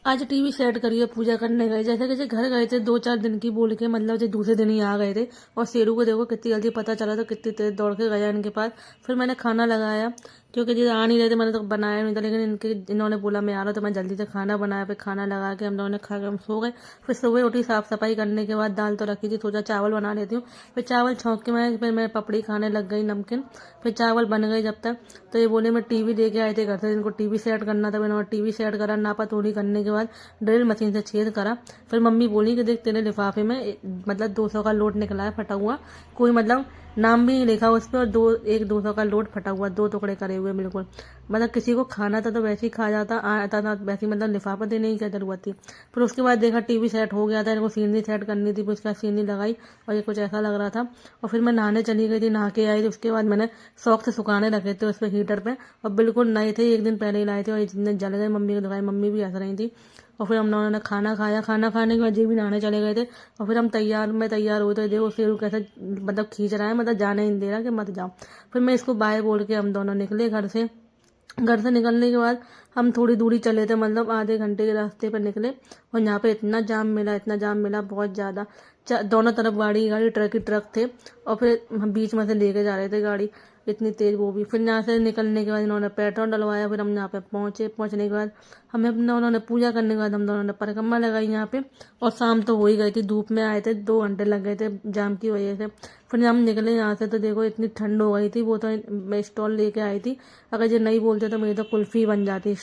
आज TV set करिए, पूजा करने गए, जैसे जैसे घर गए थे 2-4 दिन की बोल के, मतलब जो दूसरे दिन ही आ गए थे। और शेरू को देखो कितनी जल्दी पता चला, तो कितनी तेज दौड़ के गया इनके पास। फिर मैंने खाना लगाया, क्योंकि ये आ नहीं रहे थे, मैंने तो बनाया नहीं था, लेकिन इन्होंने बोला मैं आ रहा हूँ, तो मैं जल्दी से खाना बनाया। फिर खाना लगा के हम लोगों ने खा के हम सो गए। फिर सुबह उठी, साफ सफाई करने के बाद दाल तो रखी थी, सोचा चावल बना लेती हूँ। फिर चावल छौंक के मैं पपड़ी खाने लग गई, नमकीन। फिर चावल बन गए जब तक, तो ये बोले मैं टीवी लेके आए थे घर से, इनको टीवी सेट करना था। मैंने टीवी सेट करा, नापा तोड़ी करने के बाद ड्रिल मशीन से छेद करा। फिर मम्मी बोली कि देख तेरे लिफाफे में मतलब 200 का नोट निकला है फटा हुआ, कोई मतलब नाम भी नहीं लिखा उस पर, और 200 का नोट फटा हुआ, 2 टुकड़े करे हुए बिल्कुल। मतलब किसी को खाना था तो वैसे ही खा जाता, आता था वैसे ही, मतलब लिफाफा देने की क्या जरूरत थी। फिर उसके बाद देखा टीवी सेट हो गया था, इनको सीनरी सेट करनी थी, फिर उसके बाद सीनरी लगाई, और ये कुछ ऐसा लग रहा था। और फिर मैं नहाने चली गई थी, नहा के आई थी। उसके बाद मैंने शौक से सुखाने रखे थे उस पर हीटर पे, और बिल्कुल नए थे, एक दिन पहले ही लाए थे, और इतने जल गए। मम्मी को दिखाई, मम्मी भी हंस रही थी। और फिर हम लोगों ने खाना खाया, खाना खाने के बाद जी भी नहाने चले गए थे। और फिर मैं तैयार हुई, तो देखो शेरू कैसे मतलब खींच रहा है, मतलब जाने ही नहीं दे रहा कि मत जाओ। फिर मैं इसको बाय बोल के हम दोनों निकले घर से। घर से निकलने के बाद हम थोड़ी दूरी चले थे, मतलब आधे घंटे के रास्ते पर निकले। और यहाँ पे इतना जाम मिला, इतना जाम मिला, बहुत ज़्यादा। दोनों तरफ गाड़ी गाड़ी, ट्रक ही ट्रक थे। और फिर हम बीच में से लेके जा रहे थे गाड़ी, इतनी तेज वो भी। फिर यहाँ से निकलने के बाद इन्होंने पेट्रोल डलवाया, फिर हम यहाँ पे पहुँचे। पहुँचने के बाद उन्होंने पूजा करने के बाद हम दोनों ने परिक्रमा लगाई यहाँ पे। और शाम तो हो ही गई थी, धूप में आए थे, 2 घंटे लग गए थे जाम की वजह से। फिर हम निकले यहाँ से, तो देखो इतनी ठंड हो गई थी। वो तो मैं स्टॉल लेके आई थी, अगर ये नहीं बोलते तो मेरी तो कुल्फी बन जाती।